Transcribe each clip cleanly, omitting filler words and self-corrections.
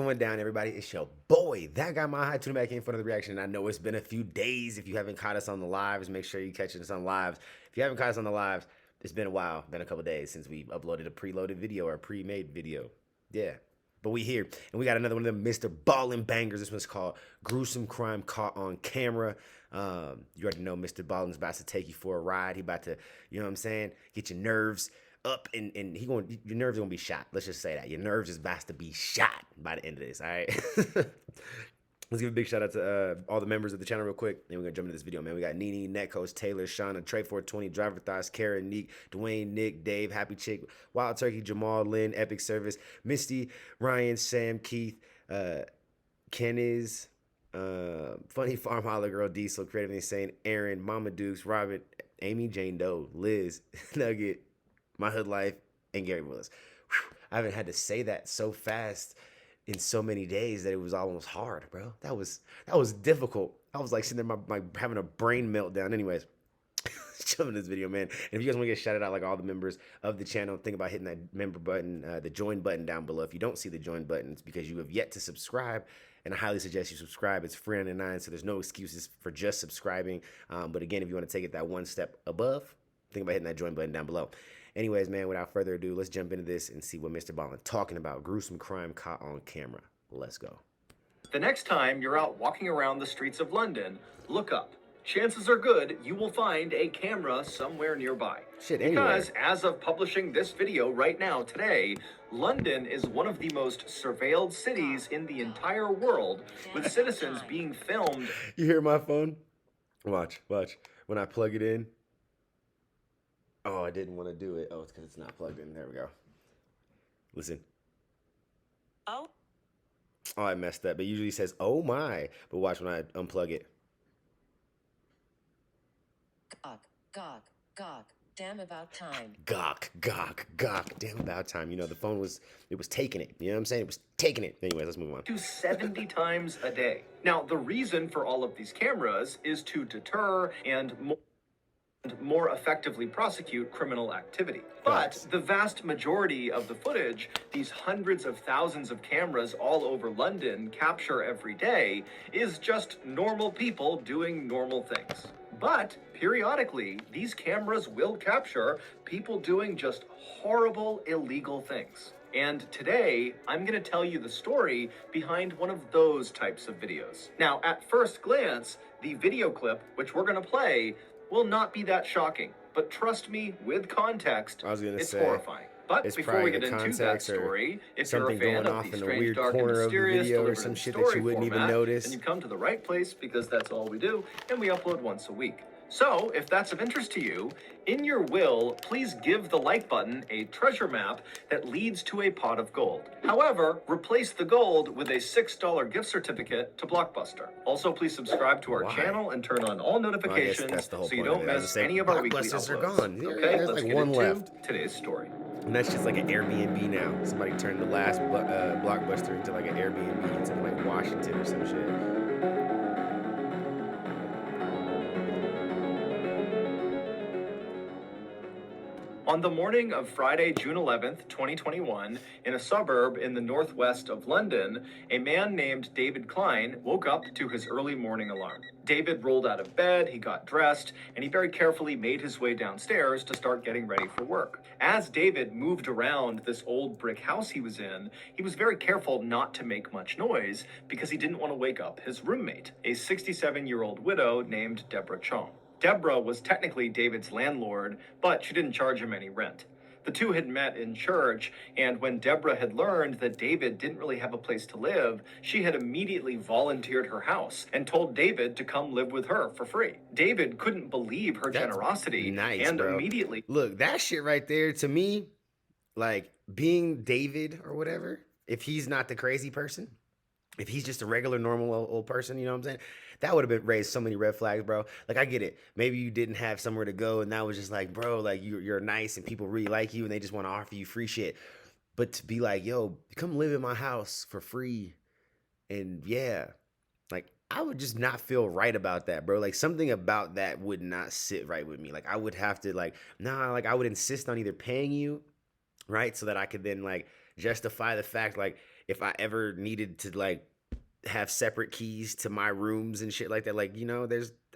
going down, everybody? It's your boy, that guy, my high, tuning back in for another reaction. I know it's been a few days. If you haven't caught us on the lives, make sure you catch us on lives. If you haven't caught us on the lives, it's been a while, been a couple days since we uploaded a preloaded video or a pre-made video. Yeah, but we here, and we got another one of them MrBallen bangers. This one's called Gruesome Crime Caught on Camera. You already know MrBallen's about to take you for a ride. He about to, you know what I'm saying, get your nerves up, and your nerves are gonna be shot. Let's just say that your nerves is about to be shot by the end of this. All right. Let's give a big shout out to all the members of the channel real quick. Then we're gonna jump into this video, man. We got Nene, Netcoach, Taylor, Shauna, Trey420, Driver Thoughts, Kara, Neek, Dwayne, Nick, Dave, Happy Chick, Wild Turkey, Jamal, Lynn, Epic Service, Misty, Ryan, Sam, Keith, Keniz, Funny Farm, Holla Girl, Diesel, Creative Insane, Aaron, Mama Dukes, Robert, Amy, Jane Doe, Liz, Nugget, My Hood Life, and Gary Willis. Whew, I haven't had to say that so fast in so many days that it was almost hard, bro. That was difficult. I was like sitting there, having a brain meltdown. Anyways, jumping this video, man. And if you guys want to get shouted out like all the members of the channel, think about hitting that member button, the join button down below. If you don't see the join button, it's because you have yet to subscribe. And I highly suggest you subscribe. It's free on the 9, so there's no excuses for just subscribing. But again, if you want to take it that one step above, think about hitting that join button down below. Anyways, man, without further ado, let's jump into this and see what MrBallen talking about. Gruesome crime caught on camera. Let's go. The next time you're out walking around the streets of London, look up. Chances are good you will find a camera somewhere nearby. Shit, anyway. Because as of publishing this video right now, today, London is one of the most surveilled cities in the entire world, with citizens being filmed. You hear my phone? Watch. When I plug it in. Oh, I didn't want to do it. Oh, it's because it's not plugged in. There we go. Listen. Oh, I messed up. It usually says, oh my. But watch when I unplug it. Gawk, damn about time. Gawk, damn about time. You know, the phone was taking it. You know what I'm saying? It was taking it. Anyways, let's move on. To 70 times a day. Now, the reason for all of these cameras is to deter and more effectively prosecute criminal activity. But the vast majority of the footage these hundreds of thousands of cameras all over London capture every day is just normal people doing normal things. But periodically, these cameras will capture people doing just horrible, illegal things. And today, I'm going to tell you the story behind one of those types of videos. Now, at first glance, the video clip, which we're going to play, will not be that shocking. But trust me, with context, it's horrifying. But before we get into that story, if you're a fan of the strange, dark, and mysterious, or some shit that you wouldn't even notice, then you've come to the right place, because that's all we do, and we upload once a week. So, if that's of interest to you, in your will, please give the like button a treasure map that leads to a pot of gold. However, replace the gold with a $6 gift certificate to Blockbuster. Also, please subscribe to our channel and turn on all notifications so you don't miss any of our weekly uploads. Are gone. Okay, there's let's like get one into left. Today's story. And that's just like an Airbnb now. Somebody turned the last Blockbuster into like an Airbnb. It's in like Washington or some shit. On the morning of Friday, June 11th, 2021, in a suburb in the northwest of London, a man named David Klein woke up to his early morning alarm. David rolled out of bed, he got dressed, and he very carefully made his way downstairs to start getting ready for work. As David moved around this old brick house he was in, he was very careful not to make much noise because he didn't want to wake up his roommate, a 67-year-old widow named Deborah Chong. Deborah was technically David's landlord, but she didn't charge him any rent. The two had met in church, and when Deborah had learned that David didn't really have a place to live, she had immediately volunteered her house and told David to come live with her for free. David couldn't believe her generosity, and immediately... Look, that shit right there, to me, like, being David or whatever, if he's not the crazy person, if he's just a regular, normal old person, you know what I'm saying? That would have been raised so many red flags, bro. Like, I get it. Maybe you didn't have somewhere to go, and that was just like, bro, like, you're nice, and people really like you, and they just want to offer you free shit. But to be like, yo, come live in my house for free, and yeah, like, I would just not feel right about that, bro. Like, something about that would not sit right with me. Like, I would have to, like, I would insist on either paying you, right, so that I could then, like, justify the fact, like, if I ever needed to like have separate keys to my rooms and shit like that, like, you know, I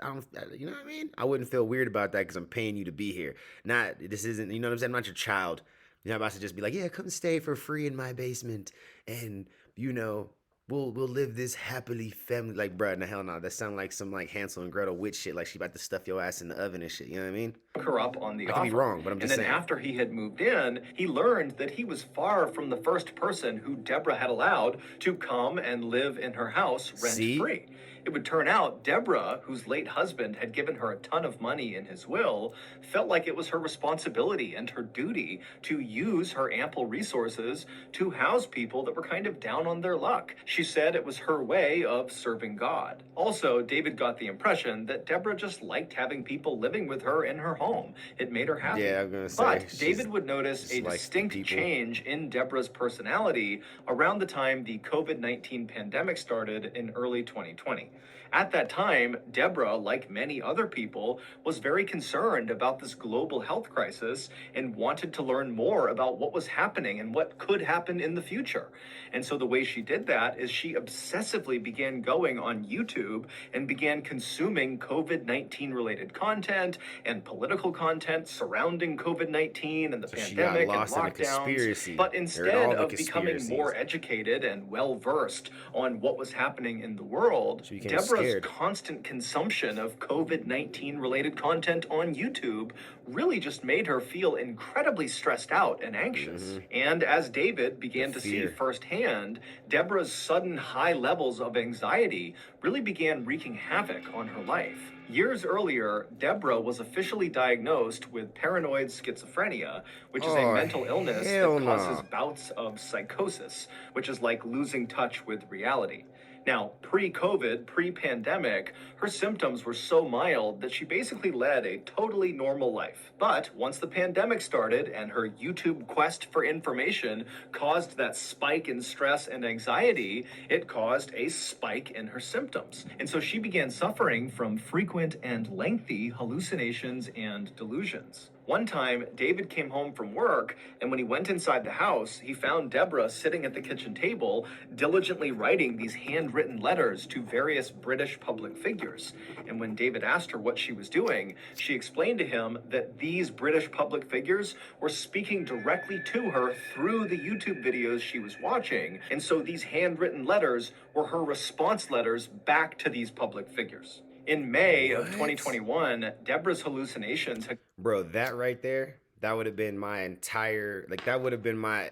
don't, you know what I mean? I wouldn't feel weird about that because I'm paying you to be here. Not, this isn't, you know what I'm saying? I'm not your child. You're not about to just be like, yeah, come stay for free in my basement, and you know, we'll live this happily family. Like, bruh, no, hell no. That sound like some like Hansel and Gretel witch shit. Like she about to stuff your ass in the oven and shit. You know what I mean? Her up on the I could be offer. wrong, but I'm And just then saying. after he had moved in, he learned that he was far from the first person who Deborah had allowed to come and live in her house rent-free. It would turn out Deborah, whose late husband had given her a ton of money in his will, felt like it was her responsibility and her duty to use her ample resources to house people that were kind of down on their luck. She said it was her way of serving God. Also, David got the impression that Deborah just liked having people living with her in her home. It made her happy. Yeah, I'm gonna say. But David would notice a likes distinct people. change in Deborah's personality around the time the COVID-19 pandemic started in early 2020. At that time, Deborah, like many other people, was very concerned about this global health crisis and wanted to learn more about what was happening and what could happen in the future. And so the way she did that is she obsessively began going on YouTube and began consuming COVID-19 related content and political content surrounding COVID-19 and the So she got pandemic and lost in a lockdowns. conspiracy. But Heard all instead the of becoming conspiracies. more educated and well-versed on what was happening in the world, She became Deborah's scared. constant consumption of COVID-19 related content on YouTube really just made her feel incredibly stressed out and anxious. And as David began to see fear. firsthand, Deborah's sudden high levels of anxiety really began wreaking havoc on her life. Years earlier, Deborah was officially diagnosed with paranoid schizophrenia, which is a Oh, mental illness that hell causes no. bouts of psychosis, which is like losing touch with reality. Now, pre-COVID, pre-pandemic, her symptoms were so mild that she basically led a totally normal life. But once the pandemic started and her YouTube quest for information caused that spike in stress and anxiety, it caused a spike in her symptoms. And so she began suffering from frequent and lengthy hallucinations and delusions. One time, David came home from work, and when he went inside the house, he found Deborah sitting at the kitchen table, diligently writing these handwritten letters to various British public figures. And when David asked her what she was doing, she explained to him that these British public figures were speaking directly to her through the YouTube videos she was watching. And so these handwritten letters were her response letters back to these public figures. In May of What? 2021, Deborah's hallucinations had Bro, that right there, that would have been my entire, like that would have been my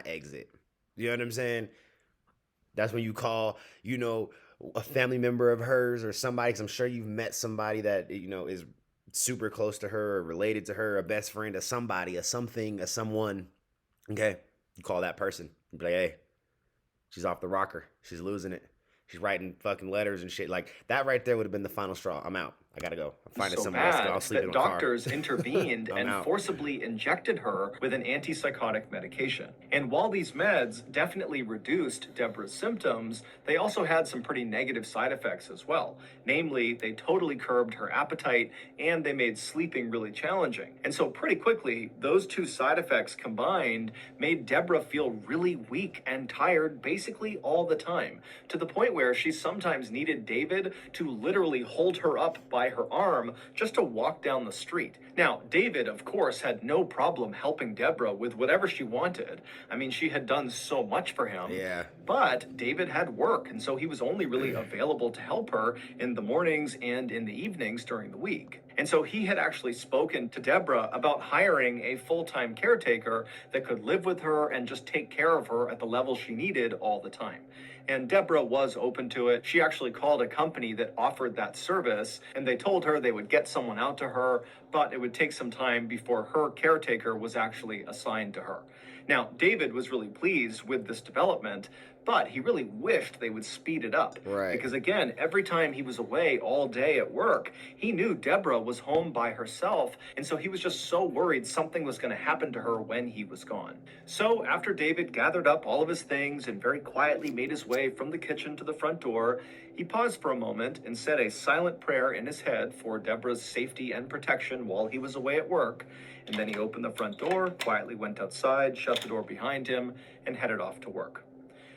exit. You know what I'm saying? That's when you call, you know, a family member of hers or somebody, because I'm sure you've met somebody that, you know, is super close to her or related to her, a best friend, a somebody, a something, a someone. Okay, you call that person. You be like, hey, she's off the rocker. She's losing it. She's writing fucking letters and shit. Like that right there would have been the final straw. I'm out. I gotta go. I'm finding so somewhere else to go. bad I'll sleep in that a car. doctors intervened I'm and out. forcibly injected her with an antipsychotic medication. And while these meds definitely reduced Deborah's symptoms, they also had some pretty negative side effects as well. Namely, they totally curbed her appetite and they made sleeping really challenging. And so pretty quickly, those two side effects combined made Deborah feel really weak and tired basically all the time, to the point where she sometimes needed David to literally hold her up by her arm just to walk down the street. Now, David, of course, had no problem helping Deborah with whatever she wanted. I mean, she had done so much for him. Yeah. But David had work, and so he was only really available to help her in the mornings and in the evenings during the week. And so he had actually spoken to Deborah about hiring a full-time caretaker that could live with her and just take care of her at the level she needed all the time. And Deborah was open to it. She actually called a company that offered that service, and they told her they would get someone out to her, but it would take some time before her caretaker was actually assigned to her. Now, David was really pleased with this development, but he really wished they would speed it up. Right. Because again, every time he was away all day at work, he knew Deborah was home by herself, and so he was just so worried something was going to happen to her when he was gone. So after David gathered up all of his things and very quietly made his way from the kitchen to the front door, he paused for a moment and said a silent prayer in his head for Deborah's safety and protection while he was away at work, and then he opened the front door, quietly went outside, shut the door behind him, and headed off to work.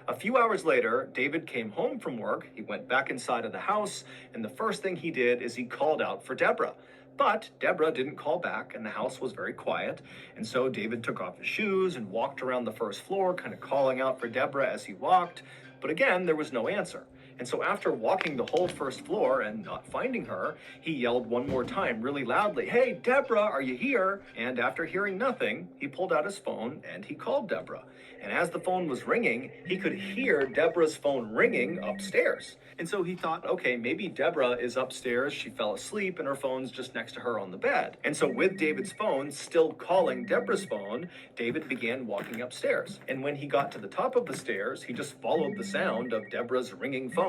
A few hours later, David came home from work. He went back inside of the house, and the first thing he did is he called out for Deborah. But Deborah didn't call back, and the house was very quiet. And so David took off his shoes and walked around the first floor, kind of calling out for Deborah as he walked. But again, there was no answer. And so after walking the whole first floor and not finding her, he yelled one more time really loudly, "Hey, Deborah, are you here?" And after hearing nothing, he pulled out his phone and he called Deborah. And as the phone was ringing, he could hear Deborah's phone ringing upstairs. And so he thought, okay, maybe Deborah is upstairs, she fell asleep, and her phone's just next to her on the bed. And so with David's phone still calling Deborah's phone, David began walking upstairs. And when he got to the top of the stairs, he just followed the sound of Deborah's ringing phone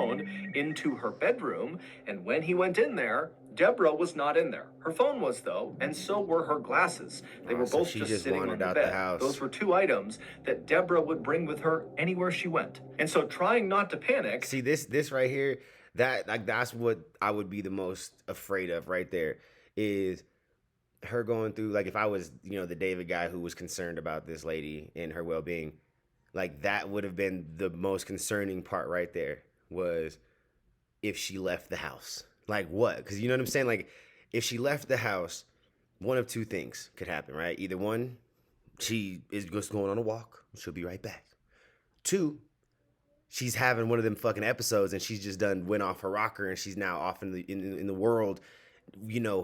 into her bedroom. And when he went in there, Deborah was not in there. Her phone was, though, and so were her glasses. They were both just sitting on the bed. Those were two items that Deborah would bring with her anywhere she went. And so trying not to panic. See, this right here, that's what I would be the most afraid of right there, is her going through, like, if I was, the David guy who was concerned about this lady and her well-being, like, that would have been the most concerning part right there, was if she left the house. Like, what? Because you know what I'm saying? Like, if she left the house, one of two things could happen, right? Either one, she is just going on a walk. She'll be right back. Two, she's having one of them fucking episodes and she's just went off her rocker and she's now off in the world,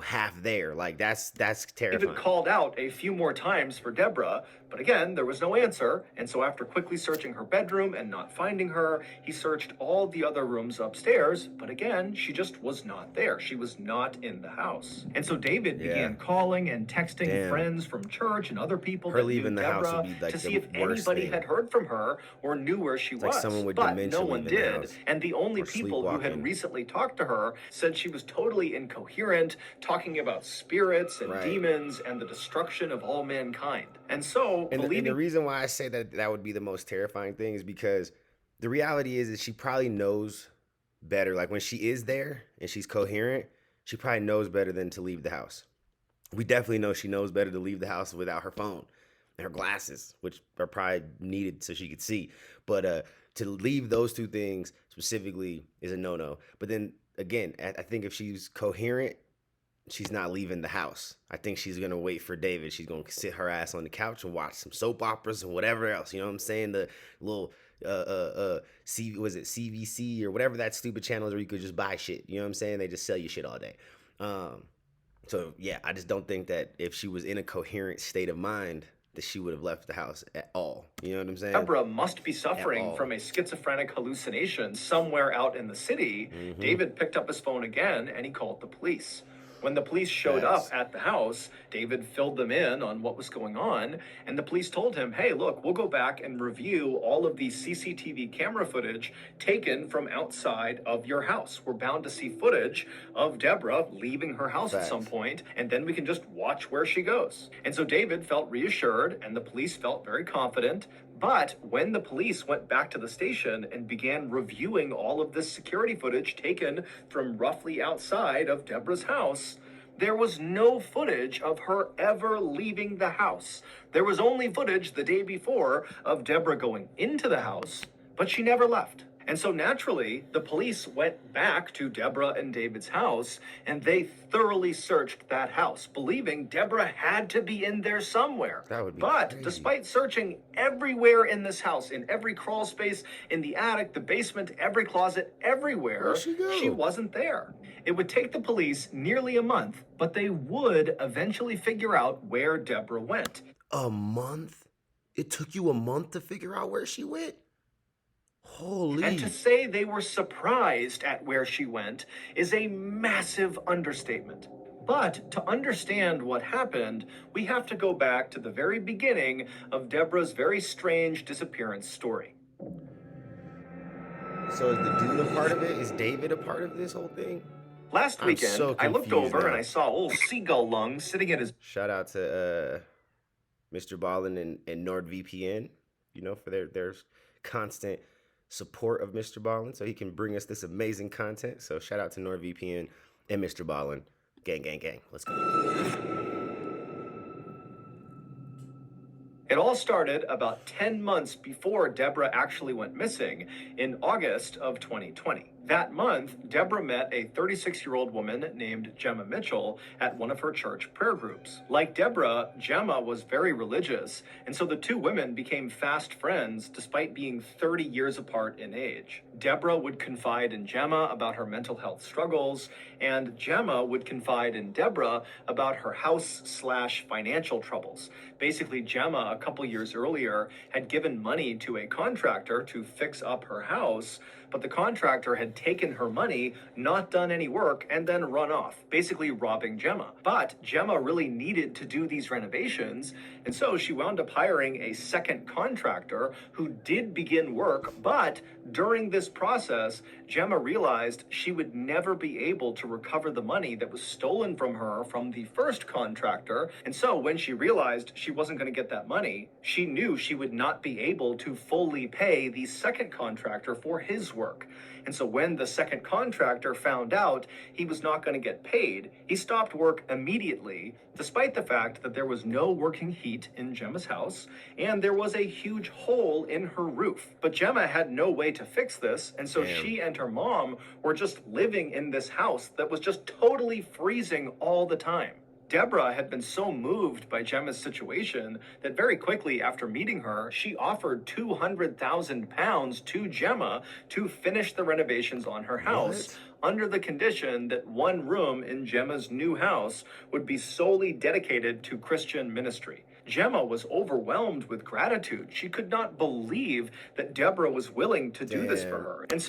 half there. Like, that's terrifying. David called out a few more times for Deborah, but again, there was no answer. And so after quickly searching her bedroom and not finding her, he searched all the other rooms upstairs, but again, she just was not there. She was not in the house. And so David began calling and texting friends from church and other people that knew Deborah to see if anybody had heard from her or knew where she was. Like someone with but dementia no one leaving the did. house, and the only people who had recently talked to her said she was totally incoherent, talking about spirits and demons and the destruction of all mankind. And so, and the reason why I say that would be the most terrifying thing is because the reality is that she probably knows better. Like, when she is there and she's coherent, she probably knows better than to leave the house. We definitely know she knows better to leave the house without her phone and her glasses, which are probably needed so she could see. But to leave those two things specifically is a no-no. But then again, I think if she's coherent, she's not leaving the house. I think she's going to wait for David. She's going to sit her ass on the couch and watch some soap operas and whatever else. You know what I'm saying? The little, was it CVC or whatever that stupid channel is where you could just buy shit. You know what I'm saying? They just sell you shit all day. So, yeah, I just don't think that if she was in a coherent state of mind, that she would have left the house at all. You know what I'm saying? Deborah must be suffering from a schizophrenic hallucination somewhere out in the city. David picked up his phone again and he called the police. When the police showed up at the house, David filled them in on what was going on, and the police told him, hey, look, we'll go back and review all of the CCTV camera footage taken from outside of your house. We're bound to see footage of Deborah leaving her house at some point, and then we can just watch where she goes. And so David felt reassured, and the police felt very confident. But when the police went back to the station and began reviewing all of this security footage taken from roughly outside of Deborah's house, there was no footage of her ever leaving the house. There was only footage the day before of Deborah going into the house, but she never left. And so naturally, the police went back to Deborah and David's house, and they thoroughly searched that house, believing Deborah had to be in there somewhere. That would be crazy. Despite searching everywhere in this house, in every crawl space, in the attic, the basement, every closet, everywhere, she wasn't there. It would take the police nearly a month, but they would eventually figure out where Deborah went. A month? It took you a month to figure out where she went? Holy. And to say they were surprised at where she went is a massive understatement. But to understand what happened, we have to go back to the very beginning of Deborah's very strange disappearance story. So is the dude a part of it? Is David a part of this whole thing? Last weekend, I looked over and I saw old Seagull Lung sitting at his... Shout out to MrBallen and NordVPN, for their constant support of MrBallen, so he can bring us this amazing content. So shout out to NordVPN and MrBallen. Gang, gang, gang. Let's go. It all started about 10 months before Deborah actually went missing in August of 2020. That month, Deborah met a 36-year-old woman named Gemma Mitchell at one of her church prayer groups. Like Deborah, Gemma was very religious, and so the two women became fast friends despite being 30 years apart in age. Deborah would confide in Gemma about her mental health struggles, and Gemma would confide in Deborah about her house/financial troubles. Basically, Gemma, a couple years earlier, had given money to a contractor to fix up her house, but the contractor had taken her money, not done any work, and then run off, basically robbing Gemma. But Gemma really needed to do these renovations, and so she wound up hiring a second contractor who did begin work, but during this process, Gemma realized she would never be able to recover the money that was stolen from her from the first contractor, and so when she realized she wasn't going to get that money, she knew she would not be able to fully pay the second contractor for his work. And so when the second contractor found out he was not going to get paid, he stopped work immediately, despite the fact that there was no working heat in Gemma's house and there was a huge hole in her roof. But Gemma had no way to fix this, and so she and her mom were just living in this house that was just totally freezing all the time. Deborah had been so moved by Gemma's situation that very quickly after meeting her, she offered £200,000 to Gemma to finish the renovations on her house. Under the condition that one room in Gemma's new house would be solely dedicated to Christian ministry. Gemma was overwhelmed with gratitude. She could not believe that Deborah was willing to do this for her. And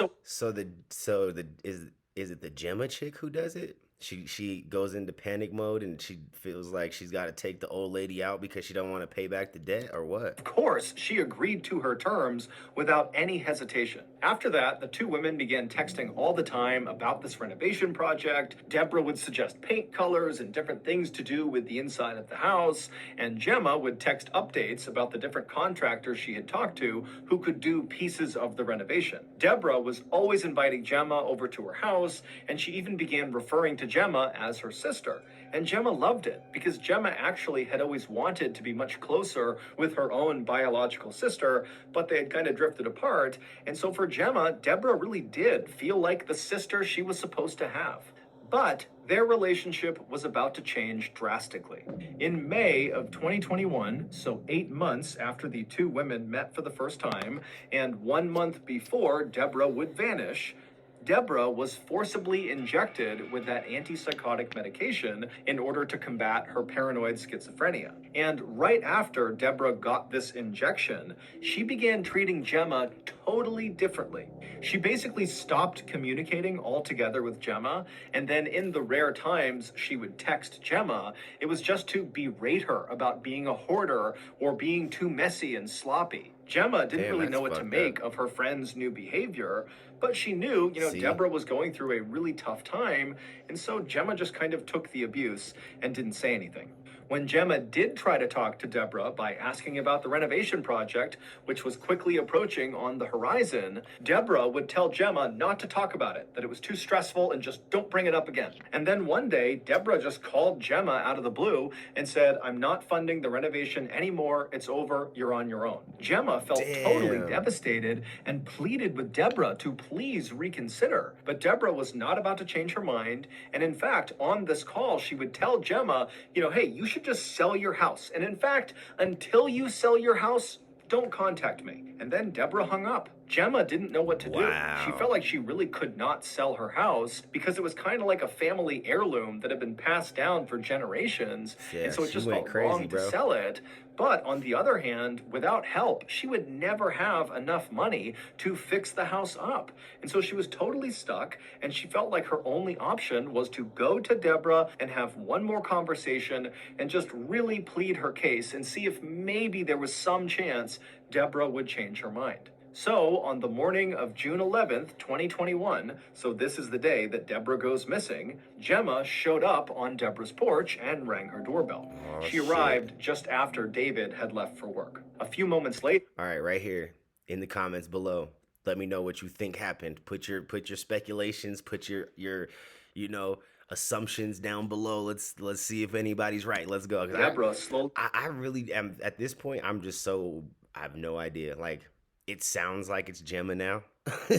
is it the Gemma chick who does it? She goes into panic mode and she feels like she's got to take the old lady out because she don't want to pay back the debt, or what? Of course, she agreed to her terms without any hesitation. After that, the two women began texting all the time about this renovation project. Deborah would suggest paint colors and different things to do with the inside of the house, and Gemma would text updates about the different contractors she had talked to who could do pieces of the renovation. Deborah was always inviting Gemma over to her house, and she even began referring to Gemma as her sister. And Gemma loved it because Gemma actually had always wanted to be much closer with her own biological sister, but they had kind of drifted apart. And so for Gemma, Deborah really did feel like the sister she was supposed to have. But their relationship was about to change drastically. In May of 2021, so 8 months after the two women met for the first time, and 1 month before Deborah would vanish, Deborah was forcibly injected with that antipsychotic medication in order to combat her paranoid schizophrenia. And right after Deborah got this injection, she began treating Gemma totally differently. She basically stopped communicating altogether with Gemma, and then in the rare times she would text Gemma, it was just to berate her about being a hoarder or being too messy and sloppy. Gemma didn't really know what to make of her friend's new behavior, but she knew, Deborah was going through a really tough time, and so Gemma just kind of took the abuse and didn't say anything. When Gemma did try to talk to Deborah by asking about the renovation project, which was quickly approaching on the horizon, Deborah would tell Gemma not to talk about it, that it was too stressful and just don't bring it up again. And then one day, Deborah just called Gemma out of the blue and said, "I'm not funding the renovation anymore. It's over. You're on your own." Gemma felt totally devastated and pleaded with Deborah to please reconsider. But Deborah was not about to change her mind. And in fact, on this call, she would tell Gemma, hey, you should just sell your house. And in fact, until you sell your house, don't contact me. And then Deborah hung up. Gemma didn't know what to do. She felt like she really could not sell her house because it was kind of like a family heirloom that had been passed down for generations. And so it just felt wrong to sell it. But on the other hand, without help, she would never have enough money to fix the house up. And so she was totally stuck, and she felt like her only option was to go to Deborah and have one more conversation and just really plead her case and see if maybe there was some chance Deborah would change her mind. So, on the morning of June 11th, 2021, so this is the day that Deborah goes missing, Gemma showed up on Deborah's porch and rang her doorbell. She arrived just after David had left for work. A few moments later... All right, right here in the comments below, let me know what you think happened. Put your speculations, put your you know, assumptions down below. Let's see if anybody's right. Let's go. 'Cause Deborah slowly I really am at this point. I'm just so I have no idea. Like it sounds like it's Gemma now.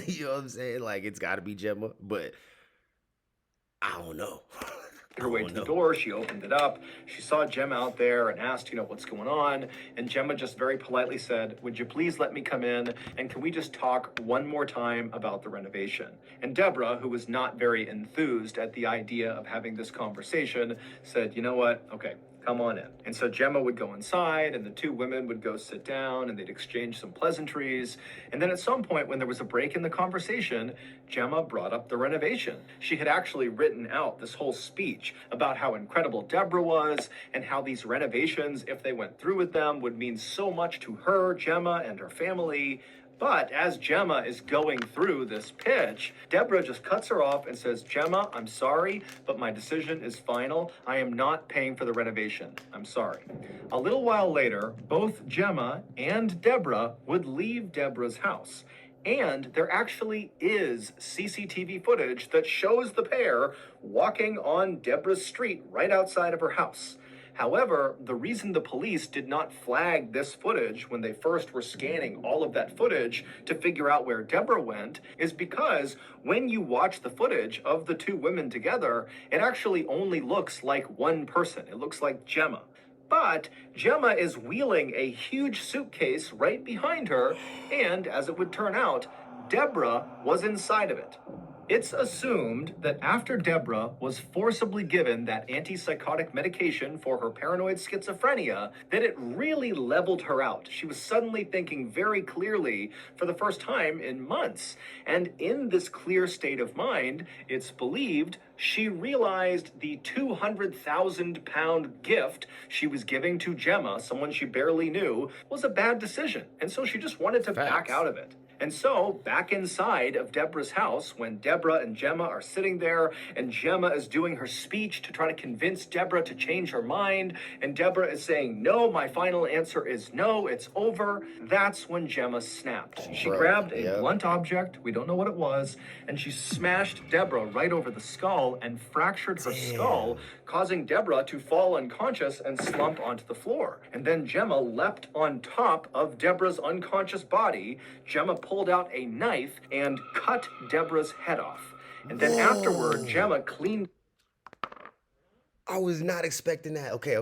You know what I'm saying? Like it's got to be Gemma, but I don't know. I her way don't to the know. door. She opened it up. She saw Gemma out there and asked, what's going on? And Gemma just very politely said, would you please let me come in? And can we just talk one more time about the renovation? And Deborah, who was not very enthused at the idea of having this conversation, said, you know what? Okay, come on in. And so Gemma would go inside and the two women would go sit down and they'd exchange some pleasantries. And then at some point when there was a break in the conversation, Gemma brought up the renovation. She had actually written out this whole speech about how incredible Deborah was and how these renovations, if they went through with them, would mean so much to her, Gemma, and her family. But as Gemma is going through this pitch, Deborah just cuts her off and says, Gemma, I'm sorry, but my decision is final. I am not paying for the renovation. I'm sorry. A little while later, both Gemma and Deborah would leave Deborah's house. And there actually is CCTV footage that shows the pair walking on Deborah's street right outside of her house. However, the reason the police did not flag this footage when they first were scanning all of that footage to figure out where Deborah went is because when you watch the footage of the two women together, it actually only looks like one person. It looks like Gemma. But Gemma is wheeling a huge suitcase right behind her, and as it would turn out, Deborah was inside of it. It's assumed that after Deborah was forcibly given that antipsychotic medication for her paranoid schizophrenia, that it really leveled her out. She was suddenly thinking very clearly for the first time in months. And in this clear state of mind, it's believed she realized the 200,000-pound gift she was giving to Gemma, someone she barely knew, was a bad decision. And so she just wanted to back out of it. And so, back inside of Deborah's house, when Deborah and Gemma are sitting there, and Gemma is doing her speech to try to convince Deborah to change her mind, and Deborah is saying, no, my final answer is no, it's over, that's when Gemma snapped. She grabbed a blunt object, we don't know what it was, and she smashed Deborah right over the skull and fractured her skull, causing Deborah to fall unconscious and slump onto the floor. And then Gemma leapt on top of Deborah's unconscious body. Gemma pulled out a knife and cut Deborah's head off. And then afterward, Gemma cleaned. I was not expecting that. Okay.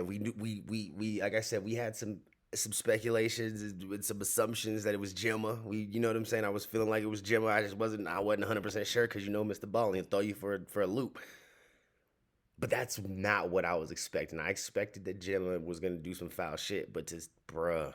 We knew we like I said, we had some speculations and some assumptions that it was Gemma. You know what I'm saying? I was feeling like it was Gemma. I wasn't 100% sure because MrBallen, he'll throw you for a loop. But that's not what I was expecting. I expected that Gemma was gonna do some foul shit, but just bruh.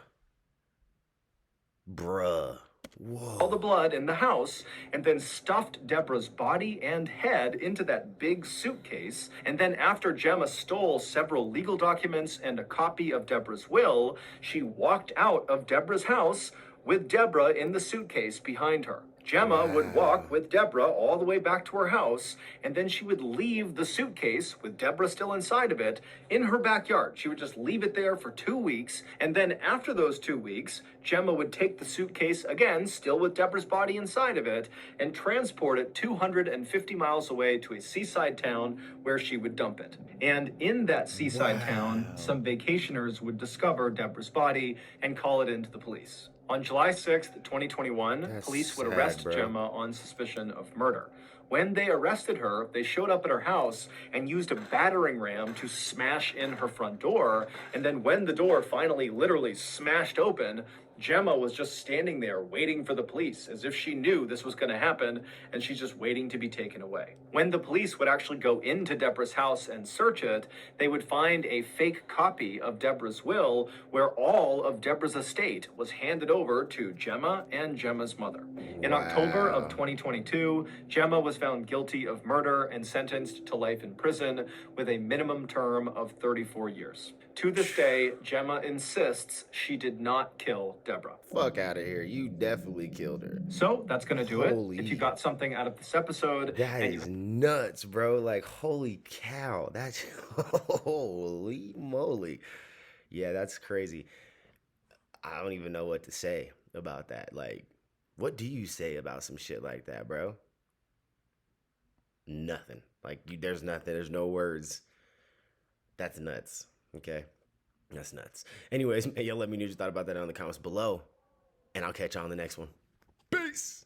Whoa. All the blood in the house and then stuffed Deborah's body and head into that big suitcase. And then after Gemma stole several legal documents and a copy of Deborah's will, she walked out of Deborah's house with Deborah in the suitcase behind her. Gemma would walk with Deborah all the way back to her house, and then she would leave the suitcase, with Deborah still inside of it, in her backyard. She would just leave it there for 2 weeks, and then after those 2 weeks, Gemma would take the suitcase again, still with Deborah's body inside of it, and transport it 250 miles away to a seaside town where she would dump it. And in that seaside town, some vacationers would discover Deborah's body and call it in to the police. On July 6th, 2021, police would arrest Gemma on suspicion of murder. When they arrested her, they showed up at her house and used a battering ram to smash in her front door. And then when the door finally literally smashed open, Gemma was just standing there waiting for the police, as if she knew this was going to happen, and she's just waiting to be taken away. When the police would actually go into Deborah's house and search it, they would find a fake copy of Deborah's will where all of Deborah's estate was handed over to Gemma and Gemma's mother. In October of 2022, Gemma was found guilty of murder and sentenced to life in prison with a minimum term of 34 years. To this day, Gemma insists she did not kill Deborah. Fuck out of here. You definitely killed her. So that's going to do it. If you got something out of this episode. That is nuts, bro. Like, holy cow. That's holy moly. Yeah, that's crazy. I don't even know what to say about that. Like, what do you say about some shit like that, bro? Nothing. Like, there's nothing. There's no words. That's nuts. Okay? That's nuts. Anyways, y'all let me know what you thought about that in the comments below. And I'll catch y'all on the next one. Peace!